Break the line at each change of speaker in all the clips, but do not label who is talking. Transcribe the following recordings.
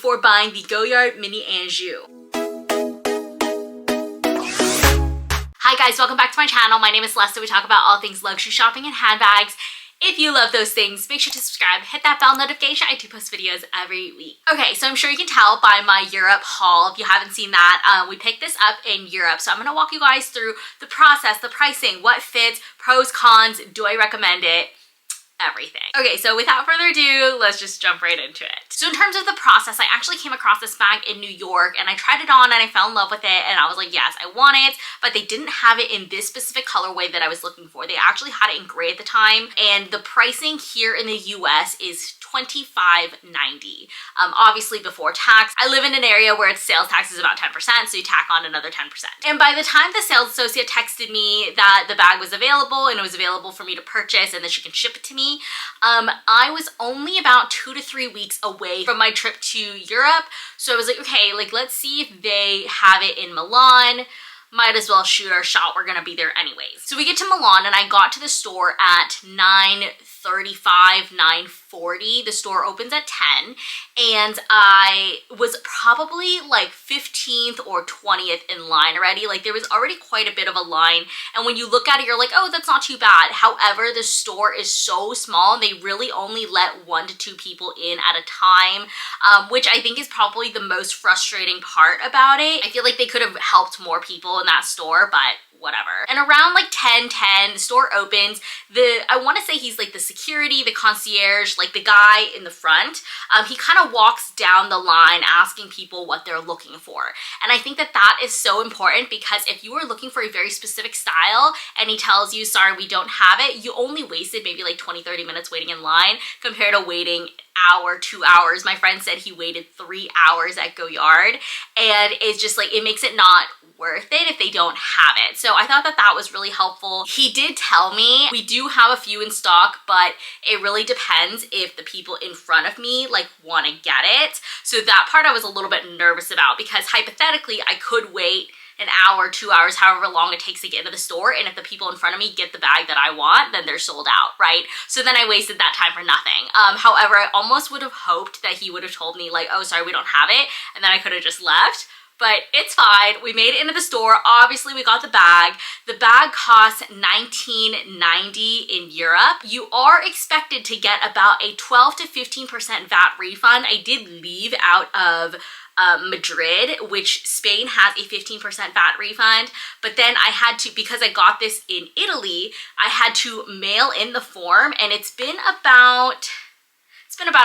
before buying the Goyard Mini Anjou. Hi guys, welcome back to my channel. My name is Celesta. We talk about all things luxury shopping and handbags. If you love those things, make sure to subscribe, hit that bell notification. I do post videos every week. Okay, so I'm sure you can tell by my Europe haul. If you haven't seen that, we picked this up in Europe. So I'm gonna walk you guys through the process, the pricing, what fits, pros, cons, do I recommend it? Everything. Okay, so without further ado, let's just jump right into it. So in terms of the process, I actually came across this bag in New York and I tried it on and I fell in love with it and I was like, yes, I want it, but they didn't have it in this specific colorway that I was looking for. They actually had it in gray at the time, and the pricing here in the US is $25.90. Obviously before tax. I live in an area where its sales tax is about 10%, so you tack on another 10%. And by the time the sales associate texted me that the bag was available and it was available for me to purchase and that she can ship it to me, I was only about 2 to 3 weeks away from my trip to Europe. So I was like, okay, like let's see if they have it in Milan. Might as well shoot our shot. We're gonna be there anyways. So we get to Milan and I got to the store at 9:35, 9:40. The store opens at 10 and I was probably like 15th or 20th in line already. Like there was already quite a bit of a line, and when you look at it you're like, oh, that's not too bad. However, the store is so small and they really only let 1 to 2 people in at a time, which I think is probably the most frustrating part about it. I feel like they could have helped more people in that store, but whatever. And around like 10:10, the store opens. I want to say he's like the security, the concierge, like the guy in the front. He kind of walks down the line asking people what they're looking for. And I think that that is so important, because if you are looking for a very specific style and he tells you, sorry, we don't have it, you only wasted maybe like 20-30 minutes waiting in line compared to waiting hour, 2 hours. My friend said he waited 3 hours at Goyard, and it's just like, it makes it not worth it if they don't have it. So I thought that that was really helpful. He did tell me we do have a few in stock, but it really depends if the people in front of me like want to get it. So that part I was a little bit nervous about, because hypothetically I could wait an hour, 2 hours, however long it takes to get into the store, and if the people in front of me get the bag that I want, then they're sold out, right? So then I wasted that time for nothing. However, I almost would have hoped that he would have told me like, oh, sorry, we don't have it, and then I could have just left. But it's fine. We made it into the store. Obviously, we got the bag. The bag costs $19.90 in Europe. You are expected to get about a 12 to 15% VAT refund. I did leave out of Madrid, which Spain has a 15% VAT refund, but then I had to, because I got this in Italy, I had to mail in the form, and it's been about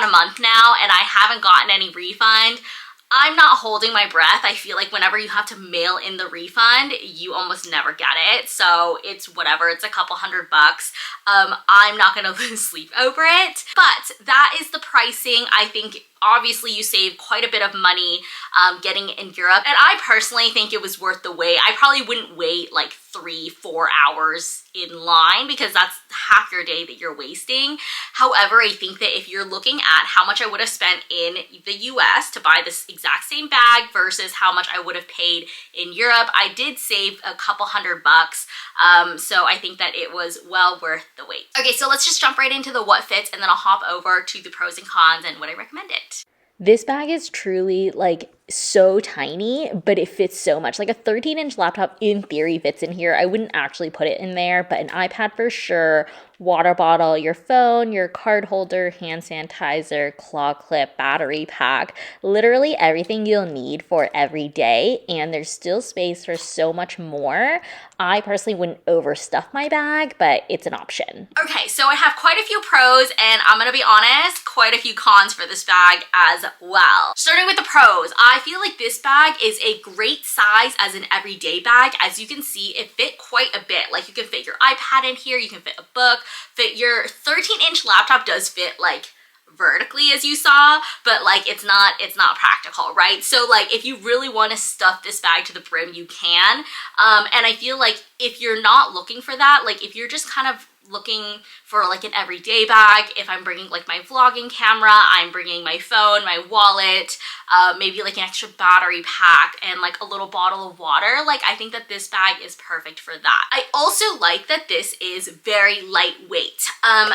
a month now and I haven't gotten any refund. I'm not holding my breath. I feel like whenever you have to mail in the refund, you almost never get it. So it's whatever, it's a couple $100. I'm not gonna lose sleep over it. But that is the pricing. I think obviously you save quite a bit of money getting it in Europe. And I personally think it was worth the wait. I probably wouldn't wait like 3-4 hours in line, because that's half your day that you're wasting. However, I think that if you're looking at how much I would have spent in the US to buy this exact same bag versus how much I would have paid in Europe, I did save a couple $100. So I think that it was well worth the wait. Okay, so let's just jump right into the what fits, and then I'll hop over to the pros and cons and would I recommend it.
This bag is truly like so tiny, but it fits so much. Like a 13-inch laptop in theory fits in here. I wouldn't actually put it in there, but an iPad for sure, water bottle, your phone, your card holder, hand sanitizer, claw clip, battery pack, literally everything you'll need for every day, and there's still space for so much more. I personally wouldn't overstuff my bag, but it's an option.
Okay, so I have quite a few pros, and I'm gonna be honest, quite a few cons for this bag as well. Starting with the pros, I feel like this bag is a great size as an everyday bag. As you can see, it fit quite a bit. Like you can fit your iPad in here, you can fit a book, fit your 13-inch laptop does fit like vertically as you saw, but like it's not practical, right? So like if you really want to stuff this bag to the brim, you can. And I feel like if you're not looking for that, like if you're just kind of looking for like an everyday bag, if I'm bringing like my vlogging camera, I'm bringing my phone, my wallet, maybe like an extra battery pack, and like a little bottle of water. Like I think that this bag is perfect for that. I also like that this is very lightweight.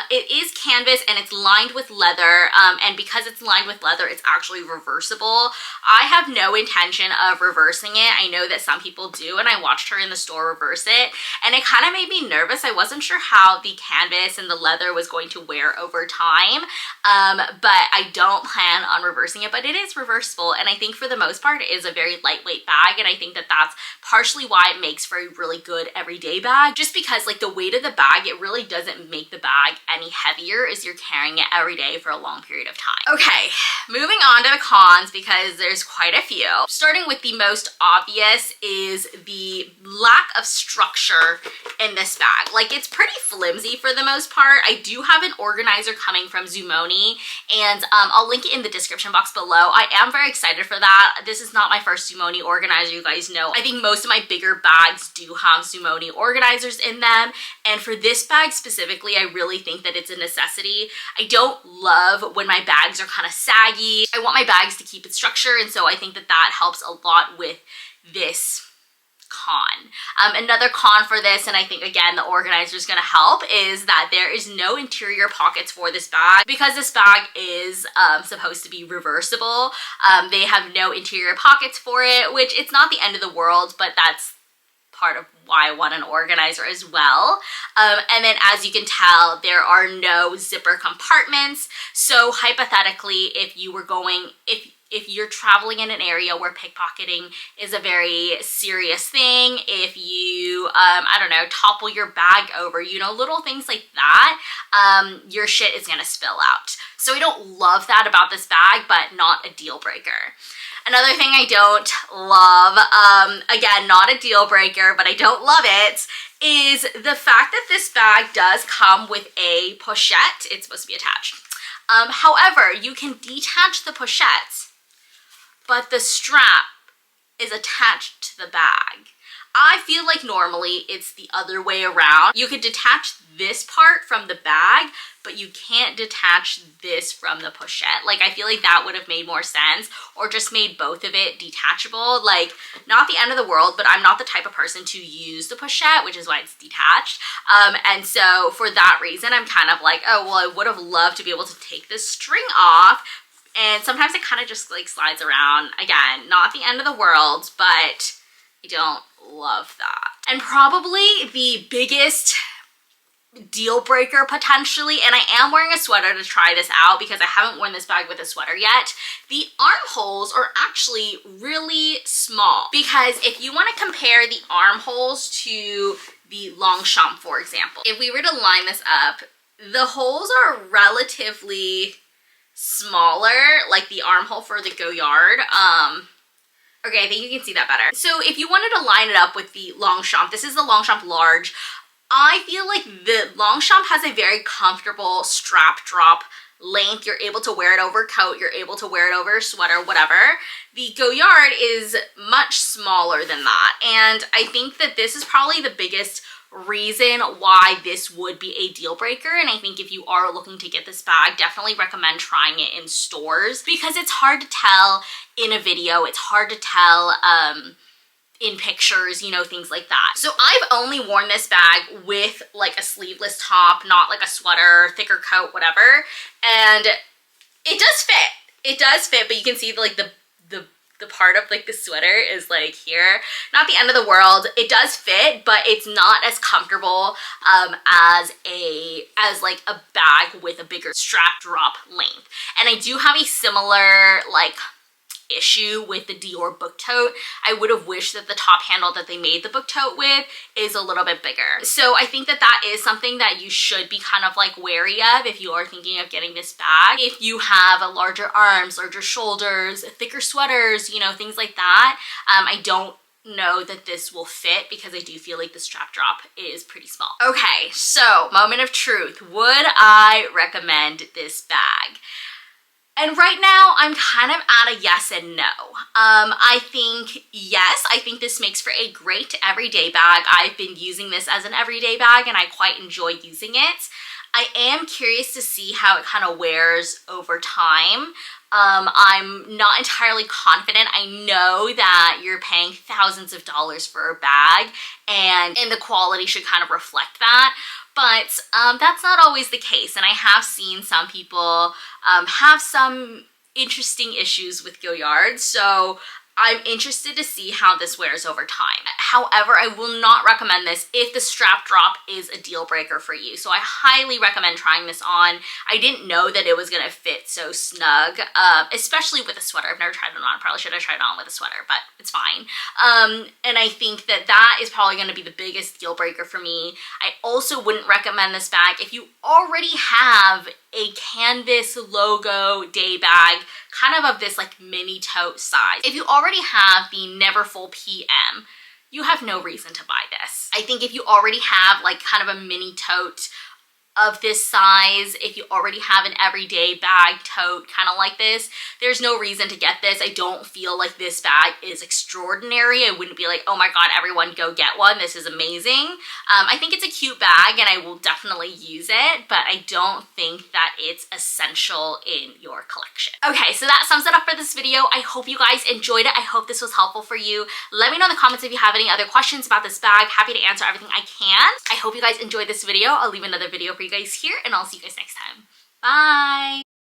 It is canvas and it's lined with leather, and because it's lined with leather, it's actually reversible. I have no intention of reversing it. I know that some people do, and I watched her in the store reverse it, and it kind of made me nervous. I wasn't sure how the canvas and the leather was going to wear over time, but I don't plan on reversing it, but it is reversible, and I think for the most part it is a very lightweight bag, and I think that that's partially why it makes for a really good everyday bag, just because like the weight of the bag, it really doesn't make the bag any heavier as you're carrying it every day for a long period of time. Okay, moving on to the cons, because there's quite a few. Starting with the most obvious is the lack of structure in this bag. Like it's pretty flimsy for the most part. I do have an organizer coming from Zumoni, and I'll link it in the description box below. I am very excited for that. This is not my first Zumoni organizer, you guys know. I think most of my bigger bags do have Zumoni organizers in them, and for this bag specifically, I really think that it's a necessity. I don't love when my bags are kind of saggy. I want my bags to keep its structure, and so I think that that helps a lot with this con. Another con for this, and I think again the organizer is going to help, is that there is no interior pockets for this bag. Because this bag is supposed to be reversible, they have no interior pockets for it, which it's not the end of the world, but that's part of why I want an organizer as well. And then as you can tell, there are no zipper compartments. So hypothetically, if you were going, if you're traveling in an area where pickpocketing is a very serious thing, if you, I don't know, topple your bag over, you know, little things like that, your shit is gonna spill out. So I don't love that about this bag, but not a deal breaker. Another thing I don't love, again, not a deal breaker, but I don't love it, is the fact that this bag does come with a pochette. It's supposed to be attached. However, you can detach the pochette, but the strap is attached to the bag. I feel like normally it's the other way around. You could detach this part from the bag, but you can't detach this from the pochette. Like, I feel like that would have made more sense, or just made both of it detachable. Like, not the end of the world, but I'm not the type of person to use the pochette, which is why it's detached. And so for that reason, I'm kind of like, oh, well, I would have loved to be able to take this string off. And sometimes it kind of just like slides around. Again, not the end of the world, but I don't love that. And probably the biggest deal breaker potentially, and I am wearing a sweater to try this out because I haven't worn this bag with a sweater yet, the armholes are actually really small. Because if you want to compare the armholes to the Longchamp, for example, if we were to line this up, the holes are relatively smaller, like the armhole for the Goyard. Okay, I think you can see that better. So if you wanted to line it up with the Longchamp, this is the Longchamp large. I feel like the Longchamp has a very comfortable strap drop length. You're able to wear it over a coat, you're able to wear it over a sweater, whatever. The Goyard is much smaller than that, and I think that this is probably the biggest reason why this would be a deal breaker. And I think if you are looking to get this bag, definitely recommend trying it in stores, because it's hard to tell in a video, it's hard to tell in pictures, you know, things like that. So I've only worn this bag with like a sleeveless top, not like a sweater, thicker coat, whatever, and it does fit. It does fit, but you can see like the part of like the sweater is like here. Not the end of the world. It does fit, but it's not as comfortable as like a bag with a bigger strap drop length. And I do have a similar like issue with the Dior book tote. I would have wished that the top handle that they made the book tote with is a little bit bigger. So I think that that is something that you should be kind of like wary of if you are thinking of getting this bag. If you have a larger arms, larger shoulders, thicker sweaters, you know, things like that, I don't know that this will fit because I do feel like the strap drop is pretty small. Okay, so moment of truth. Would I recommend this bag? And right now, I'm kind of at a yes and no. I think yes, I think this makes for a great everyday bag. I've been using this as an everyday bag and I quite enjoy using it. I am curious to see how it kind of wears over time. I'm not entirely confident. I know that you're paying thousands of dollars for a bag, and the quality should kind of reflect that. But that's not always the case, and I have seen some people have some interesting issues with Goyard, so I'm interested to see how this wears over time. However, I will not recommend this if the strap drop is a deal breaker for you. So I highly recommend trying this on. I didn't know that it was gonna fit so snug, especially with a sweater. I've never tried it on. Probably should have tried it on with a sweater, but it's fine. And I think that that is probably gonna be the biggest deal breaker for me. I also wouldn't recommend this bag if you already have a canvas logo day bag, kind of this like mini tote size. If you already have the Neverfull PM, you have no reason to buy this. I think if you already have like kind of a mini tote of this size, if you already have an everyday bag tote kind of like this, there's no reason to get this. I don't feel like this bag is extraordinary. I wouldn't be like, oh my god, everyone go get one, this is amazing. I think it's a cute bag and I will definitely use it, but I don't think that it's essential in your collection. Okay, so that sums it up for this video. I hope you guys enjoyed it. I hope this was helpful for you. Let me know in the comments if you have any other questions about this bag. Happy to answer everything I can. I hope you guys enjoyed this video. I'll leave another video for you guys here, and I'll see you guys next time. Bye!